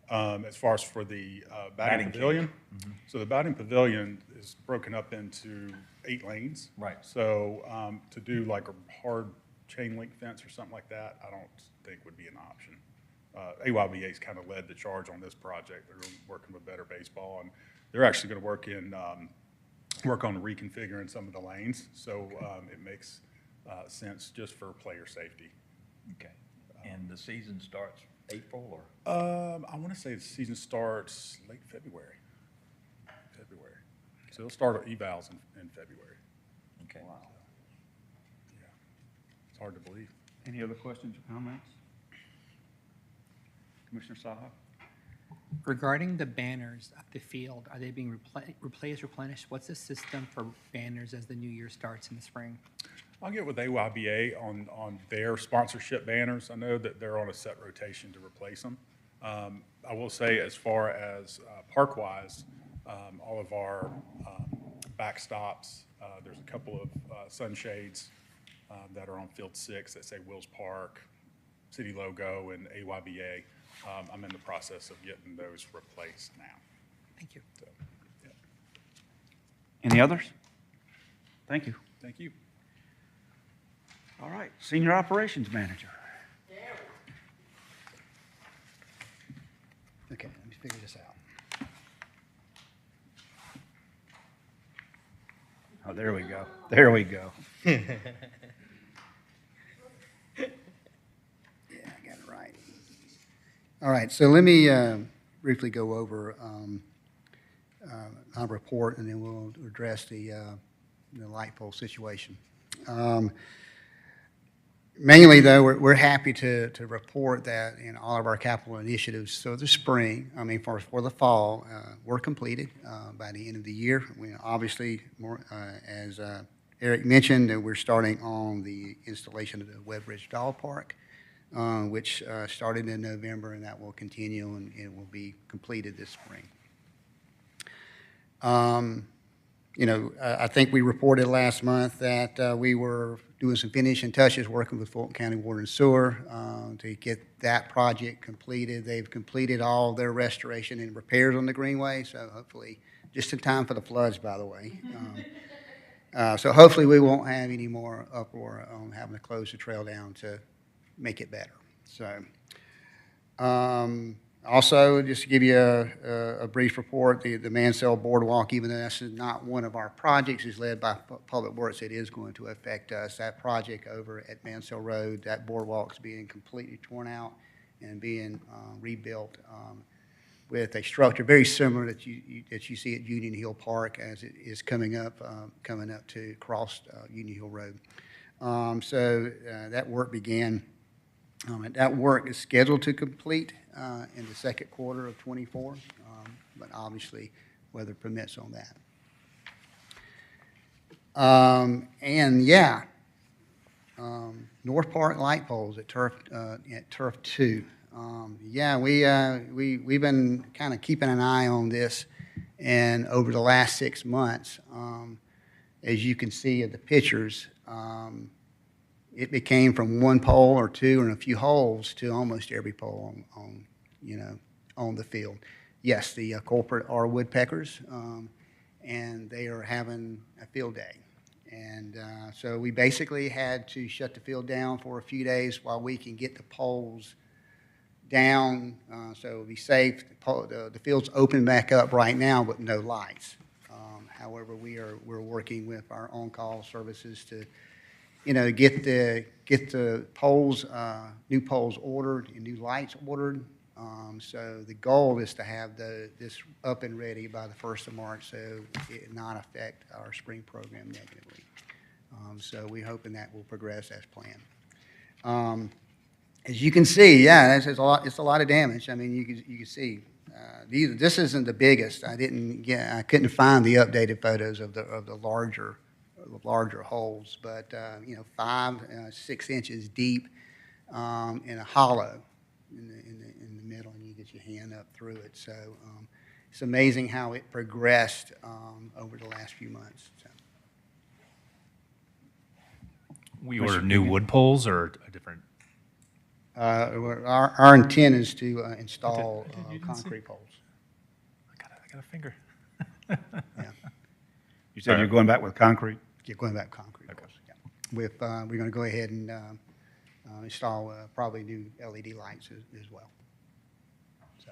S14: As far as for the batting
S6: Batting
S14: pavilion,
S6: cage.
S14: so the batting pavilion is broken up into 8 lanes.
S6: Right.
S14: So to do like a hard chain link fence or something like that, I don't think would be an option. AYBA's kind of led the charge on this project. They're working with Better Baseball, and they're actually going to work on reconfiguring some of the lanes. So it makes sense just for player safety.
S6: Okay. And the season starts April or?
S14: I want to say the season starts late February. So it'll start evals in February.
S6: Okay.
S14: Wow. Yeah. It's hard to believe.
S1: Any other questions or comments? Commissioner Saha?
S5: Regarding the banners at the field, are they being replaced, replenished? What's the system for banners as the new year starts in the spring?
S14: I'll get with AYBA on their sponsorship banners. I know that they're on a set rotation to replace them. I will say as far as park-wise, all of our backstops, there's a couple of sunshades that are on Field 6 that say Wills Park, city logo, and AYBA. I'm in the process of getting those replaced now.
S5: Thank you.
S14: So, yeah.
S1: Any others? Thank you.
S14: Thank you.
S1: All right, Senior Operations Manager.
S12: Okay, let me figure this out.
S1: Oh, there we go. There we go.
S12: Yeah, I got it right. All right, so let me briefly go over our report, and then we'll address the light pole situation. Mainly, though, we're happy to report that in all of our capital initiatives, so the spring, for the fall, were completed by the end of the year. We obviously, as Eric mentioned, that we're starting on the installation of the Webbridge Dog Park, which started in November, and that will continue, and it will be completed this spring. I think we reported last month that we were doing some finishing touches, working with Fulton County Water and Sewer to get that project completed. They've completed all their restoration and repairs on the Greenway, so hopefully, just in time for the floods, by the way. So hopefully we won't have any more uproar on having to close the trail down to make it better. So, also, just to give you a brief report, the Mansell Boardwalk, even though that's not one of our projects, is led by Public Works. It is going to affect us. That project over at Mansell Road, that boardwalk is being completely torn out and being rebuilt with a structure very similar that you see at Union Hill Park as it is coming up to cross Union Hill Road. So that work began. That work is scheduled to complete in the second quarter of '24, but obviously weather permits on that. North Park light poles at Turf 2. Yeah, we've been kind of keeping an eye on this, and over the last 6 months, as you can see in the pictures, it became from one pole or two and a few holes to almost every pole on the field. Yes, the culprit are woodpeckers, and they are having a field day. And so we basically had to shut the field down for a few days while we can get the poles down, so it'll be safe. The field's open back up right now with no lights. However, we're working with our on-call services to, get the poles, new poles ordered and new lights ordered. So the goal is to have this up and ready by the 1st of March, so it not affect our spring program negatively. So we're hoping that will progress as planned. As you can see, yeah, it's a lot of damage. I mean, you can see this isn't the biggest. I couldn't find the updated photos of the larger holes, but 5-6 inches deep in a hollow in the middle, and you get your hand up through it. So it's amazing how it progressed over the last few months. So.
S15: We ordered new wood poles or a different?
S12: Our intent is to install concrete poles.
S15: I got a finger.
S12: Yeah.
S1: You said you're going back with concrete?
S12: Yeah, going back concrete poles. Yeah. We're going to go ahead and install probably new LED lights as well. So,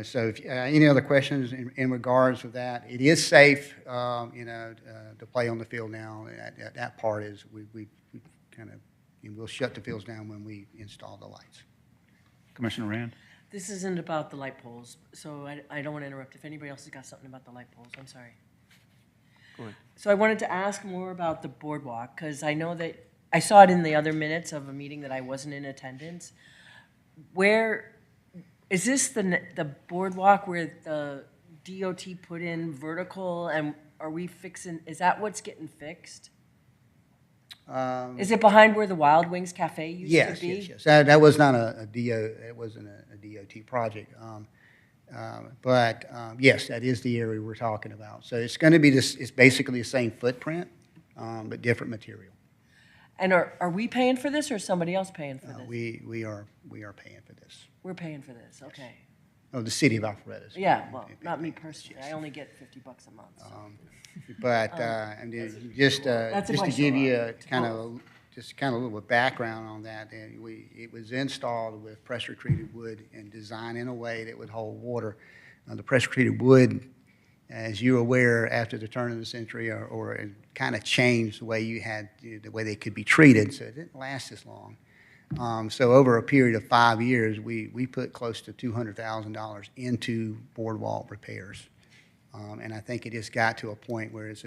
S12: so if any other questions in regards to that, it is safe, to play on the field now. That part is we kind of, we'll shut the fields down when we install the lights.
S1: Commissioner Rand?
S2: This isn't about the light poles, so I don't want to interrupt. If anybody else has got something about the light poles, I'm sorry.
S1: Go ahead.
S2: So I wanted to ask more about the boardwalk, because I know that, I saw it in the other minutes of a meeting that I wasn't in attendance. Where, is this the boardwalk where the DOT put in vertical, and are we fixing, is that what's getting fixed? Is it behind where the Wild Wings Cafe used to be?
S12: Yes. That was not it wasn't a DOT project. But yes, that is the area we're talking about. So it's going to be it's basically the same footprint, but different material.
S2: And are we paying for this, or is somebody else paying for this?
S12: We are paying for this.
S2: We're paying for this, okay.
S12: Oh, the city of Alpharetta.
S2: Yeah, well, not me personally. I only get $50 a month. So.
S12: But and just to give you a kind of a little background on that, it was installed with pressure treated wood and designed in a way that would hold water. The pressure treated wood, as you're aware, after the turn of the century, or it kind of changed the way they could be treated, so it didn't last as long. So over a period of 5 years, we put close to $200,000 into boardwalk repairs. And I think it just got to a point where it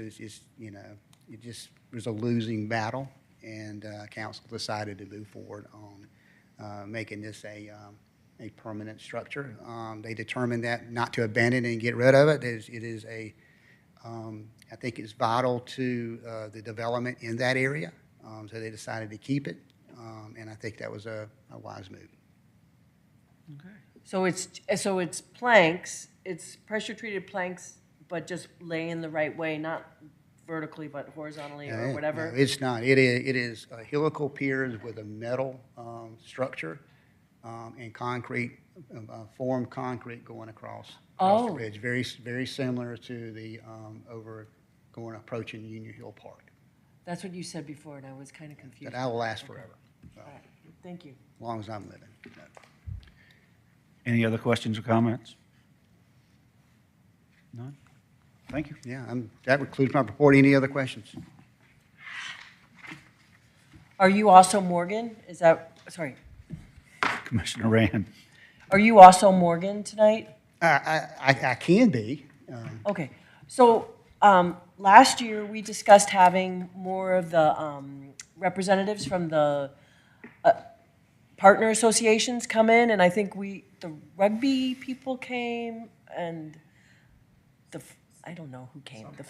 S12: was a losing battle, and council decided to move forward on making this a permanent structure. They determined that not to abandon it and get rid of it. I think it's vital to the development in that area, so they decided to keep it, and I think that was a wise move.
S2: Okay. So it's planks, it's pressure-treated planks, but just laying the right way, not vertically, but horizontally or whatever?
S12: No, it's not. It is helical piers with a metal structure and concrete, formed concrete going across the bridge. Very, very similar to the approaching Union Hill Park.
S2: That's what you said before, and I was kind of confused.
S12: That will last forever. So,
S2: all right. Thank you.
S12: As long as I'm living. No.
S1: Any other questions or comments? None? Thank you.
S12: Yeah, that concludes my report. Any other questions?
S2: Are you also Morgan? Sorry.
S1: Commissioner Rand.
S2: Are you also Morgan tonight?
S12: I can be.
S2: Okay. So last year, we discussed having more of the representatives from the partner associations come in, and I think the rugby people came, and I don't know who came. The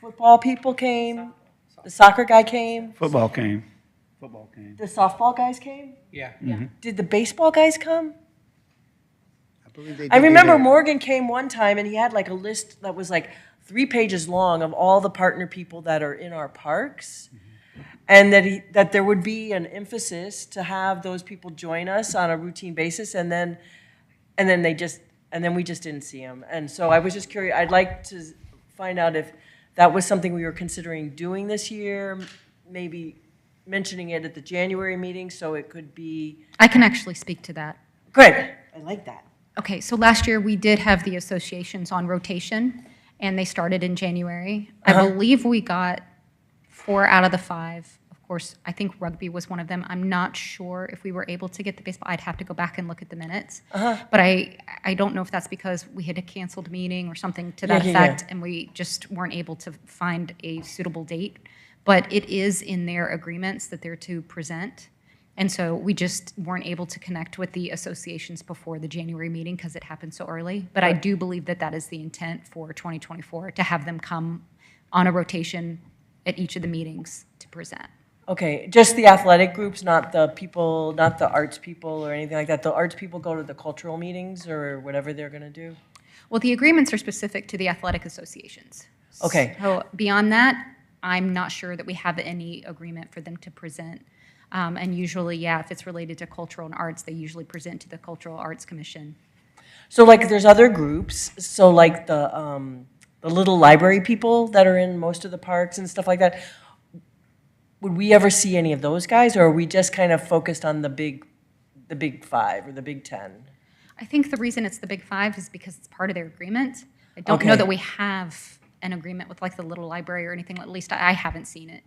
S2: football people came. The soccer guy came,
S1: Football came. Football came.
S2: the softball guys came.
S5: Yeah.
S2: Did the baseball guys come?
S12: I believe they
S2: I
S12: did do
S2: remember
S12: that.
S2: Morgan came one time and he had like a list that was like 3 pages long of all the partner people that are in our parks. And that there would be an emphasis to have those people join us on a routine basis, and then we just didn't see them. And so I was just curious, I'd like to find out if that was something we were considering doing this year, maybe mentioning it at the January meeting, so it could be.
S9: I can actually speak to that.
S2: Good, I like that.
S9: Okay, so last year we did have the associations on rotation, and they started in January. I believe we got 4 out of the 5. Of course, I think rugby was one of them. I'm not sure if we were able to get the baseball. I'd have to go back and look at the minutes. But I don't know if that's because we had a canceled meeting or something to that effect, and we just weren't able to find a suitable date. But it is in their agreements that they're to present. And so we just weren't able to connect with the associations before the January meeting because it happened so early. But I do believe that that is the intent for 2024, to have them come on a rotation at each of the meetings to present.
S2: Okay, just the athletic groups, not the people, not the arts people or anything like that. The arts people go to the cultural meetings or whatever they're gonna do?
S9: Well, the agreements are specific to the athletic associations.
S2: Okay.
S9: So beyond that, I'm not sure that we have any agreement for them to present. And usually, yeah, if it's related to cultural and arts, they usually present to the Cultural Arts Commission.
S2: So like there's other groups, so like the little library people that are in most of the parks and stuff like that, would we ever see any of those guys, or are we just kind of focused on the big 5 or the big 10?
S9: I think the reason it's the Big 5 is because it's part of their agreement. I don't know
S2: Okay.
S9: that we have an agreement with like the little library or anything, at least I haven't seen it.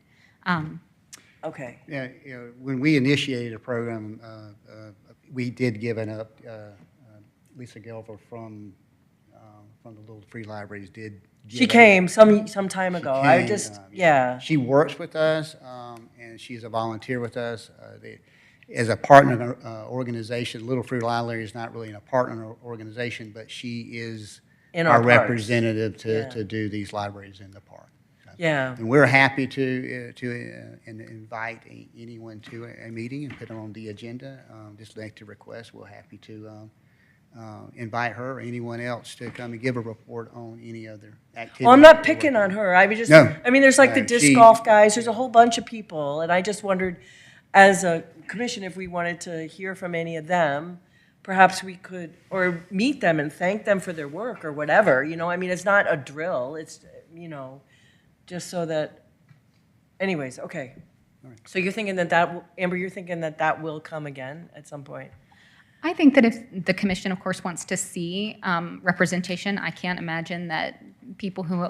S2: Okay.
S12: Yeah, when we initiated a program, we did give an up, Lisa Gelfer from the Little Free Libraries did.
S2: She came some time ago. I
S12: came,
S2: just, yeah.
S12: She works with us, and she's a volunteer with us. As a partner organization, Little Free Library is not really a partner organization, but she is
S2: In
S12: our
S2: our parks.
S12: representative
S2: Yeah.
S12: to do these libraries in the park.
S2: Yeah.
S12: And we're happy to invite anyone to a meeting and put them on the agenda. Just make the request. We're happy to invite her or anyone else to come and give a report on any other activity.
S2: Well, I'm not picking on her. I was just,
S12: No.
S2: I mean, there's like the disc
S12: She-
S2: golf guys, there's a whole bunch of people, and I just wondered, as a commission, if we wanted to hear from any of them, perhaps we could, or meet them and thank them for their work or whatever, you know, I mean, it's not a drill, it's, you know, just so that, anyways, okay. So you're thinking Amber, you're thinking that will come again at some point?
S9: I think that if the commission, of course, wants to see representation, I can't imagine that people who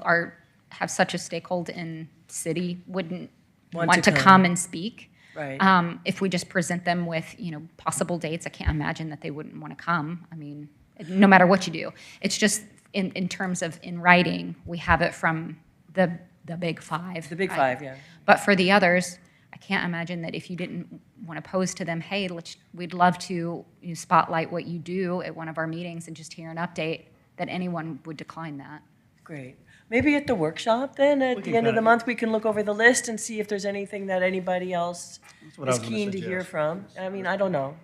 S9: have such a stakehold in city wouldn't want to come and speak.
S2: Right.
S9: If we just present them with, possible dates, I can't imagine that they wouldn't want to come. I mean, no matter what you do. It's just in terms of in writing, we have it from the Big 5.
S2: The Big 5, yeah.
S9: But for the others, I can't imagine that if you didn't want to pose to them, hey, we'd love to spotlight what you do at one of our meetings and just hear an update, that anyone would decline that.
S2: Great. Maybe at the workshop then, at the end of the month, we can look over the list and see if there's anything that anybody else
S1: what I
S2: is
S1: was gonna
S2: keen to hear
S1: suggest.
S2: from. I mean, I don't know.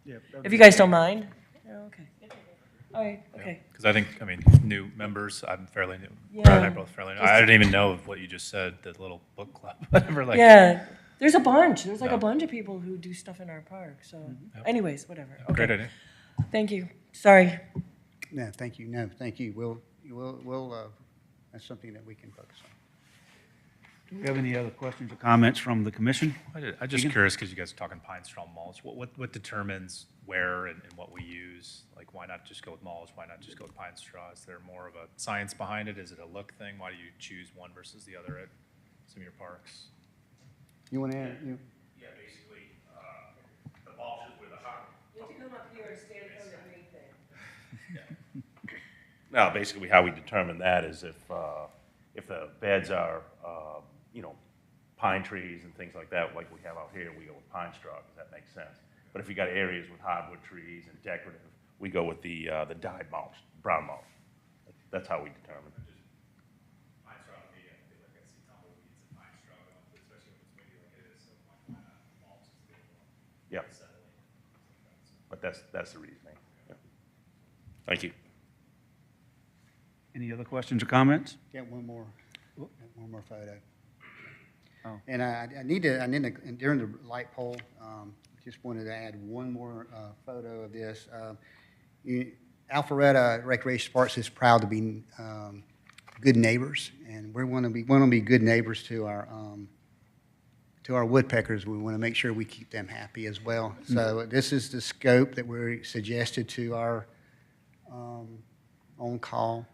S1: Yeah,
S2: If you guys don't mind? Yeah, okay. All right, okay.
S15: Because I mean, new members, I'm fairly new.
S2: Yeah.
S15: Brad and I are both fairly new. I didn't even know of what you just said, the little book club, whatever, like.
S2: Yeah, there's a bunch. There's like
S15: Yeah.
S2: a bunch of people who do stuff in our park, so
S15: Yep.
S2: anyways, whatever.
S15: Great
S2: Okay.
S15: idea.
S2: Thank you. Sorry.
S12: No, thank you. No, thank you. That's something that we can focus on.
S1: Do we have any other questions or comments from the commission?
S15: I'm just curious, because you guys are talking pine straw mulch, what determines where and what we use? Like, why not just go with mulch? Why not just go with pine straw? Is there more of a science behind it? Is it a look thing? Why do you choose one versus the other at some of your parks?
S12: You want to add?
S13: Yeah, basically, the mulch is where the hot.
S2: You have to come up here and stand on the green thing.
S13: Now, basically, how we determine that is if the beds are, pine trees and things like that, like we have out here, we go with pine straw, because that makes sense. But if you got areas with hardwood trees and decorative, we go with the dyed mulch, brown mulch. That's how we determine. Yeah. But that's the reasoning. Yeah. Thank you.
S1: Any other questions or comments?
S12: Got one more photo.
S1: Oh.
S12: And I need to, and during the light poll, just wanted to add one more photo of this. Alpharetta Recreation Parks is proud to be good neighbors, and we want to be good neighbors to our woodpeckers. We want to make sure we keep them happy as well. So this is the scope that we're suggested to our on call.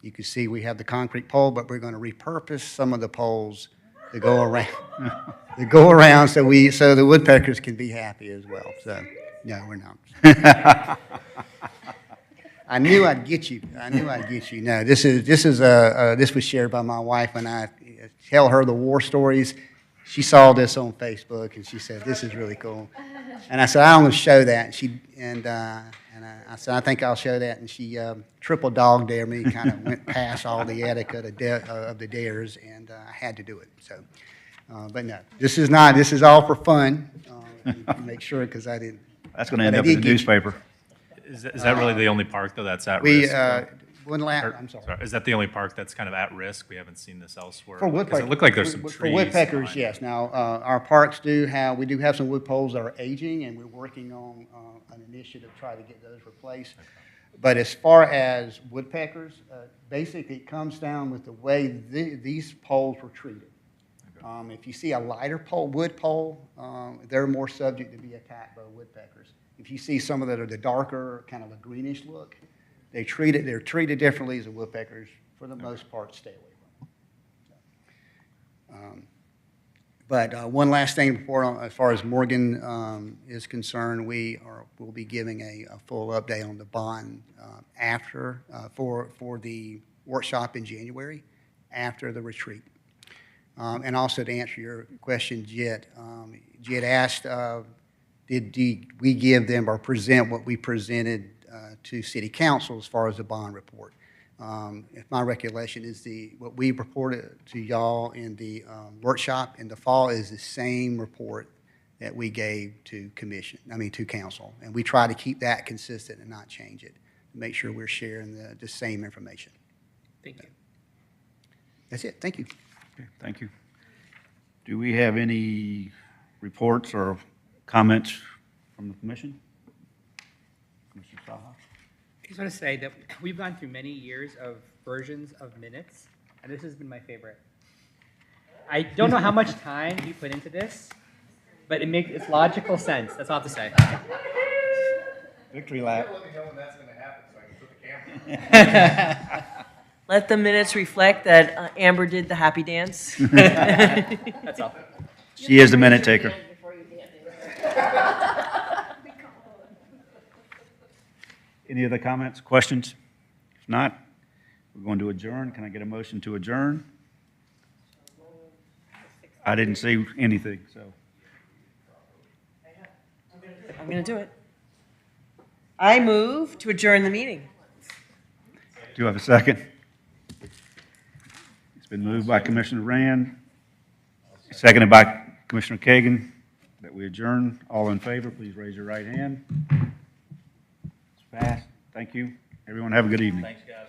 S12: You can see we have the concrete pole, but we're going to repurpose some of the poles to go around, so the woodpeckers can be happy as well. So, no, we're not. I knew I'd get you. No, this was shared by my wife, and I tell her the war stories. She saw this on Facebook, and she said, "This is really cool." And I said, "I want to show that." And I said, "I think I'll show that." And she triple dog dared me, kind of went past all the etiquette of the dares, and I had to do it. So, but no, this is all for fun. Make sure, because I didn't.
S1: That's going to end up in the newspaper.
S15: Is that really the only park, though, that's at
S12: We,
S15: risk?
S12: I'm sorry.
S15: Is that the only park that's kind of at risk? We haven't seen this elsewhere.
S12: For woodpeckers,
S15: Because it looked like there's some trees.
S12: For woodpeckers,
S15: behind
S12: yes.
S15: it.
S12: Now, our parks we do have some wood poles that are aging, and we're working on an initiative to try to get those replaced. But as far as woodpeckers, basically it comes down with the way these poles were treated. If you see a lighter wood pole, they're more subject to be attacked by woodpeckers. If you see some of that are the darker, kind of a greenish look, they're treated differently as the woodpeckers. For the most part, stay away from them. But one last thing before, as far as Morgan is concerned, we'll be giving a full update on the bond after for the workshop in January, after the retreat. And also to answer your question, Jet asked, did we give them or present what we presented to City Council as far as the bond report? If my recollection is what we reported to y'all in the workshop in the fall is the same report that we gave to council. And we try to keep that consistent and not change it, to make sure we're sharing the same information.
S5: Thank you.
S12: That's it. Thank you.
S1: Okay, thank you. Do we have any reports or comments from the commission? Mr. Saha?
S5: I just want to say that we've gone through many years of versions of minutes, and this has been my favorite. I don't know how much time you put into this, but it's logical sense. That's all I have to say.
S1: Victory lap.
S3: Let me know when that's going to happen so I can put the camera.
S2: Let the minutes reflect that Amber did the happy dance.
S5: That's all.
S1: She is the minute taker. Any other comments, questions? If not, we're going to adjourn. Can I get a motion to adjourn? I didn't see anything, so.
S2: I'm going to do it. I move to adjourn the meeting.
S1: Do you have a second? It's been moved by Commissioner Rand, seconded by Commissioner Kagan, that we adjourn. All in favor, please raise your right hand. It's passed. Thank you. Everyone have a good evening.
S6: Thanks, guys.